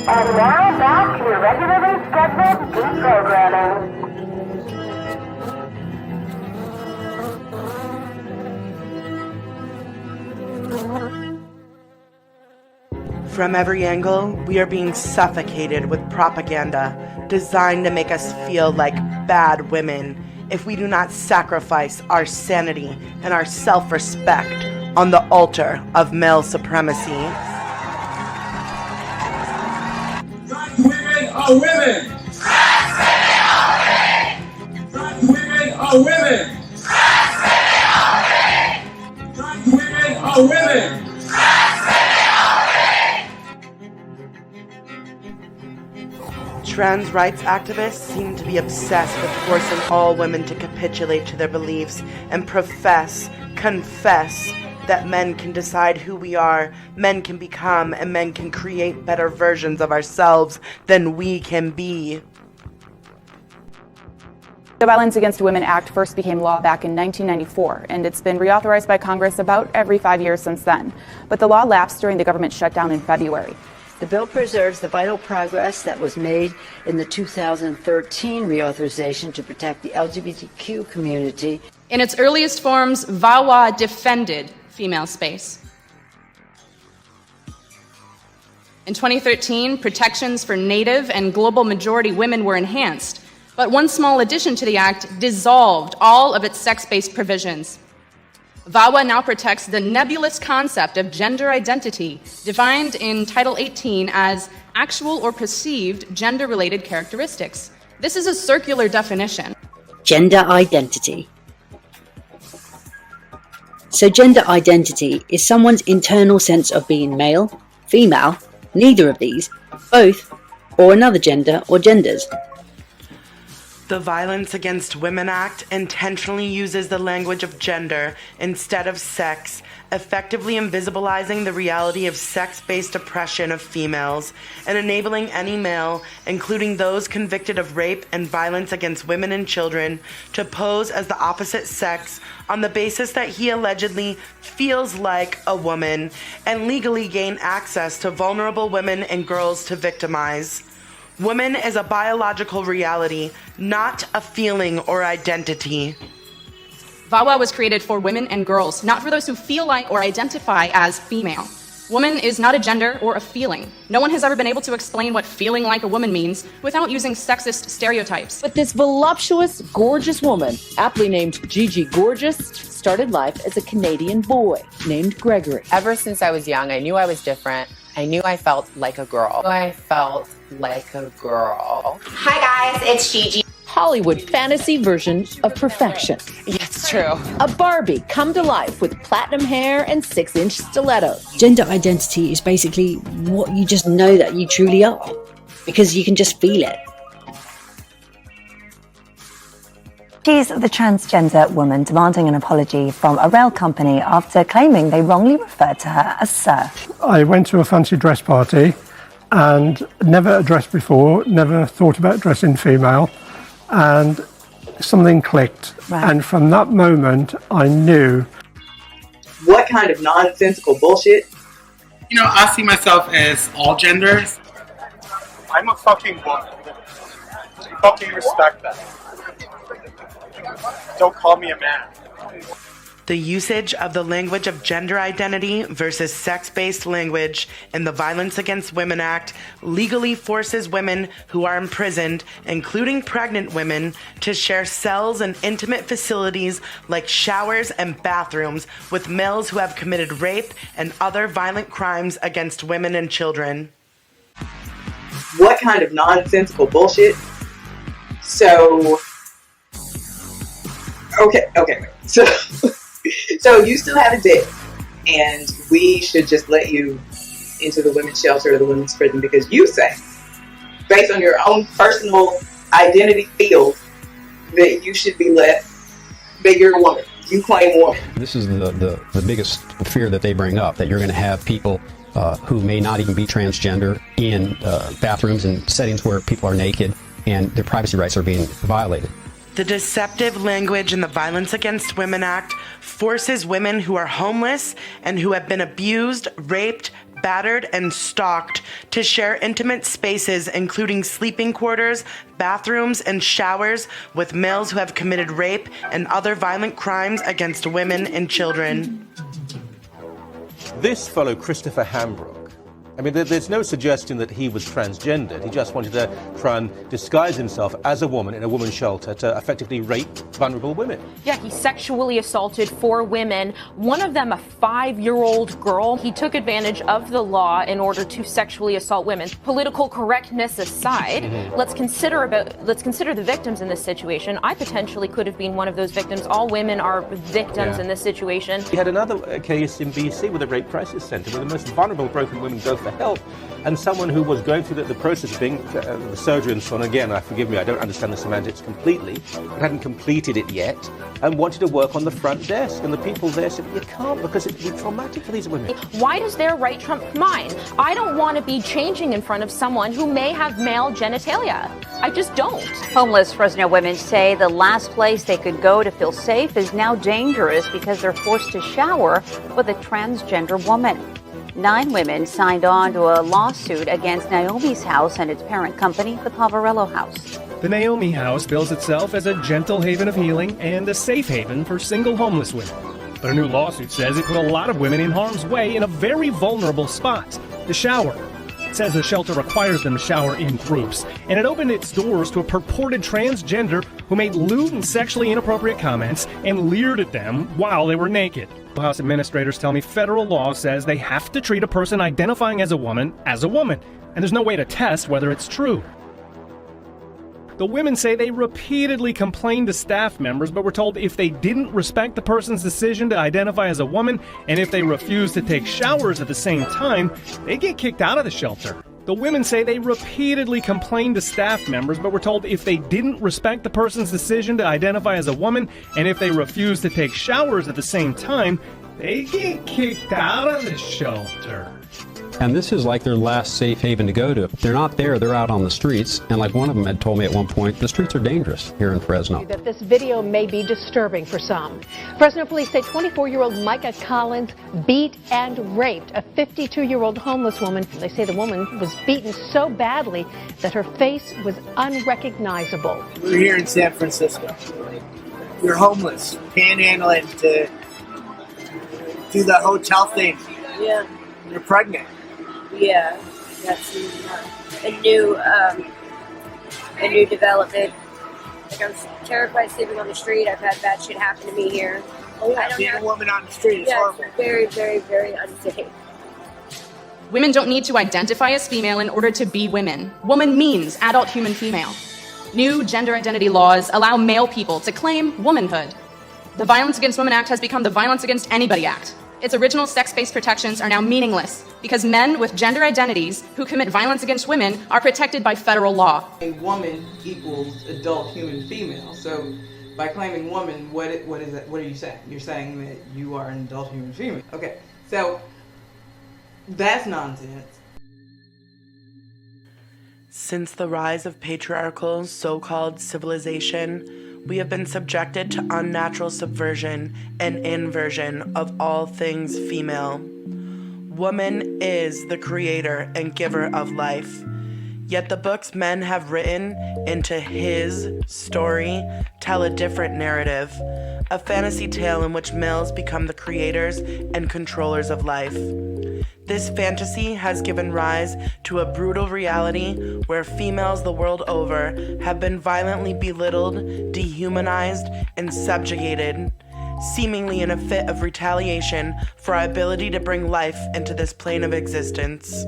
And now back to your regularly scheduled deprogramming. From every angle, we are being suffocated with propaganda designed to make us feel like bad women if we do not sacrifice our sanity and our self-respect on the altar of male supremacy. Trans women are women! Trans women are women! Trans women are women! Trans rights activists seem to be obsessed with forcing all women to capitulate to their beliefs and confess that men can decide who we are, men can become, and men can create better versions of ourselves than we can be. The Violence Against Women Act first became law back in 1994, and it's been reauthorized by Congress about every 5 years since then. But the law lapsed during the government shutdown in February. The bill preserves the vital progress that was made in the 2013 reauthorization to protect the LGBTQ community. In its earliest forms, VAWA defended female space. In 2013, protections for Native and global majority women were enhanced, but one small addition to the act dissolved all of its sex-based provisions. VAWA now protects the nebulous concept of gender identity, defined in Title 18 as actual or perceived gender-related characteristics. This is a circular definition. Gender identity. So gender identity is someone's internal sense of being male, female, neither of these, both, or another gender or genders. The Violence Against Women Act intentionally uses the language of gender instead of sex, effectively invisibilizing the reality of sex-based oppression of females and enabling any male, including those convicted of rape and violence against women and children, to pose as the opposite sex on the basis that he allegedly feels like a woman and legally gain access to vulnerable women and girls to victimize. Woman is a biological reality, not a feeling or identity. VAWA was created for women and girls, not for those who feel like or identify as female. Woman is not a gender or a feeling. No one has ever been able to explain what feeling like a woman means without using sexist stereotypes. But this voluptuous, gorgeous woman, aptly named Gigi Gorgeous, started life as a Canadian boy named Gregory. Ever since I was young, I knew I was different. I knew I felt like a girl. Hi guys, it's Gigi. Hollywood fantasy version of perfection. Yeah, it's true. A Barbie come to life with platinum hair and 6-inch stilettos. Gender identity is basically what you just know that you truly are, because you can just feel it. She's the transgender woman demanding an apology from a rail company after claiming they wrongly referred to her as Sir. I went to a fancy dress party and never dressed before, never thought about dressing female, and something clicked. Right. And from that moment, I knew. What kind of nonsensical bullshit? You know, I see myself as all genders. I'm a fucking woman. Fucking respect that. Don't call me a man. The usage of the language of gender identity versus sex-based language in the Violence Against Women Act legally forces women who are imprisoned, including pregnant women, to share cells and intimate facilities like showers and bathrooms with males who have committed rape and other violent crimes against women and children. What kind of nonsensical bullshit? So, okay. So you still have a dick, and we should just let you into the women's shelter or the women's prison because you say, based on your own personal identity field, that you should be left, that you're a woman. You claim woman. This is the biggest fear that they bring up, that you're going to have people who may not even be transgender in bathrooms and settings where people are naked and their privacy rights are being violated. The deceptive language in the Violence Against Women Act forces women who are homeless and who have been abused, raped, battered, and stalked to share intimate spaces, including sleeping quarters, bathrooms, and showers with males who have committed rape and other violent crimes against women and children. This fellow, Christopher Hambrook, I mean, there's no suggestion that he was transgendered. He just wanted to try and disguise himself as a woman in a women's shelter to effectively rape vulnerable women. Yeah, he sexually assaulted 4 women, one of them a 5-year-old girl. He took advantage of the law in order to sexually assault women. Political correctness aside, let's consider the victims in this situation. I potentially could have been one of those victims. All women are victims in this situation. We had another case in BC with a rape crisis centre where the most vulnerable broken women go for help, and someone who was going through the process of being the surgery and so on, again, forgive me, I don't understand the semantics completely, but hadn't completed it yet, and wanted to work on the front desk, and the people there said, you can't, because it would be traumatic for these women. Why does their right trump mine? I don't want to be changing in front of someone who may have male genitalia. I just don't. Homeless Fresno women say the last place they could go to feel safe is now dangerous because they're forced to shower with a transgender woman. 9 women signed on to a lawsuit against Naomi's House and its parent company, the Poverello House. The Naomi House bills itself as a gentle haven of healing and a safe haven for single homeless women. But a new lawsuit says it put a lot of women in harm's way in a very vulnerable spot, the shower. It says the shelter requires them to shower in groups, and it opened its doors to a purported transgender who made lewd and sexually inappropriate comments and leered at them while they were naked. House administrators tell me federal law says they have to treat a person identifying as a woman, and there's no way to test whether it's true. The women say they repeatedly complained to staff members, but were told if they didn't respect the person's decision to identify as a woman, and if they refused to take showers at the same time, they get kicked out of the shelter. The women say they repeatedly complained to staff members, but were told if they didn't respect the person's decision to identify as a woman, and if they refused to take showers at the same time, they get kicked out of the shelter. And this is like their last safe haven to go to. If they're not there, they're out on the streets. And like one of them had told me at one point, the streets are dangerous here in Fresno. That this video may be disturbing for some. Fresno police say 24-year-old Micah Collins beat and raped a 52-year-old homeless woman. They say the woman was beaten so badly that her face was unrecognizable. We're here in San Francisco. You're homeless, panhandling to do the hotel thing. Yeah. You're pregnant. Yeah, that's a new development. Like, I'm terrified sleeping on the street. I've had bad shit happen to me here. Oh yeah, being a woman on the street is horrible. It's very, very, very unsafe. Women don't need to identify as female in order to be women. Woman means adult human female. New gender identity laws allow male people to claim womanhood. The Violence Against Women Act has become the Violence Against Anybody Act. Its original sex-based protections are now meaningless because men with gender identities who commit violence against women are protected by federal law. A woman equals adult human female. So by claiming woman, what is that? What are you saying? You're saying that you are an adult human female. Okay, so that's nonsense. Since the rise of patriarchal so-called civilization, we have been subjected to unnatural subversion and inversion of all things female. Woman is the creator and giver of life. Yet the books men have written into his story tell a different narrative, a fantasy tale in which males become the creators and controllers of life. This fantasy has given rise to a brutal reality where females the world over have been violently belittled, dehumanized, and subjugated, seemingly in a fit of retaliation for our ability to bring life into this plane of existence.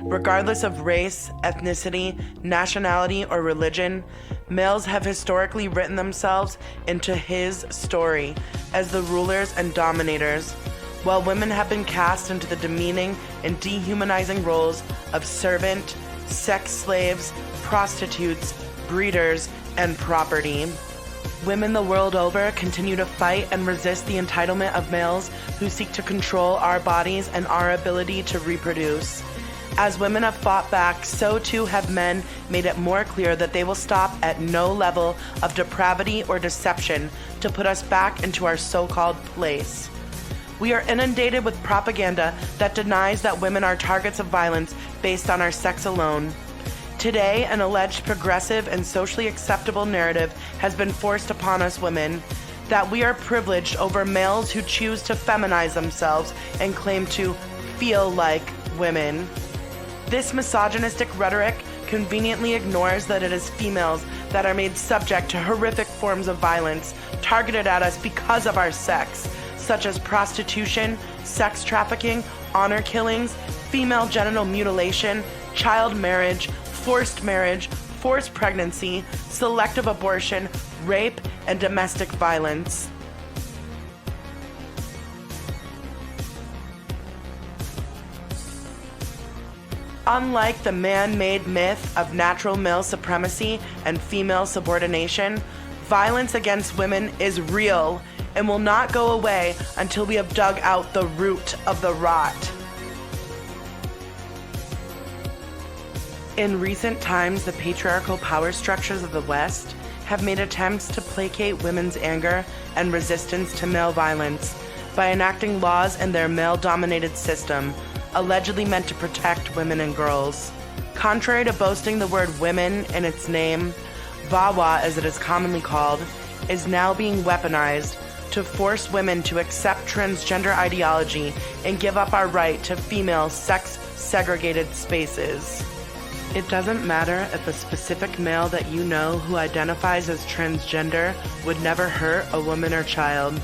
Regardless of race, ethnicity, nationality, or religion, males have historically written themselves into his story as the rulers and dominators, while women have been cast into the demeaning and dehumanizing roles of servant, sex slaves, prostitutes, breeders, and property. Women the world over continue to fight and resist the entitlement of males who seek to control our bodies and our ability to reproduce. As women have fought back, so too have men made it more clear that they will stop at no level of depravity or deception to put us back into our so-called place. We are inundated with propaganda that denies that women are targets of violence based on our sex alone. Today, an alleged progressive and socially acceptable narrative has been forced upon us women, that we are privileged over males who choose to feminize themselves and claim to feel like women. This misogynistic rhetoric conveniently ignores that it is females that are made subject to horrific forms of violence targeted at us because of our sex, such as prostitution, sex trafficking, honor killings, female genital mutilation, child marriage, forced pregnancy, selective abortion, rape, and domestic violence. Unlike the man-made myth of natural male supremacy and female subordination, violence against women is real and will not go away until we have dug out the root of the rot. In recent times, the patriarchal power structures of the West have made attempts to placate women's anger and resistance to male violence by enacting laws in their male-dominated system, allegedly meant to protect women and girls. Contrary to boasting the word women in its name, VAWA, as it is commonly called, is now being weaponized to force women to accept transgender ideology and give up our right to female sex-segregated spaces. It doesn't matter if a specific male that you know who identifies as transgender would never hurt a woman or child.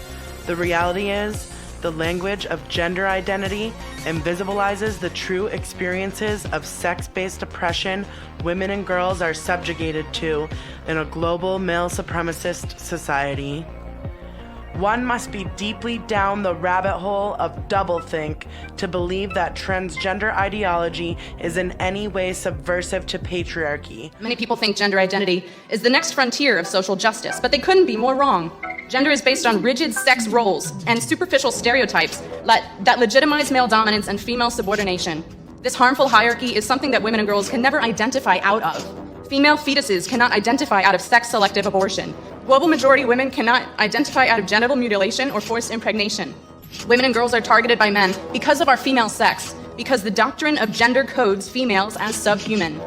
The reality is, the language of gender identity invisibilizes the true experiences of sex-based oppression women and girls are subjugated to in a global male supremacist society. One must be deeply down the rabbit hole of doublethink to believe that transgender ideology is in any way subversive to patriarchy. Many people think gender identity is the next frontier of social justice, but they couldn't be more wrong. Gender is based on rigid sex roles and superficial stereotypes that legitimize male dominance and female subordination. This harmful hierarchy is something that women and girls can never identify out of. Female fetuses cannot identify out of sex-selective abortion. Global majority women cannot identify out of genital mutilation or forced impregnation. Women and girls are targeted by men because of our female sex, because the doctrine of gender codes females as subhuman.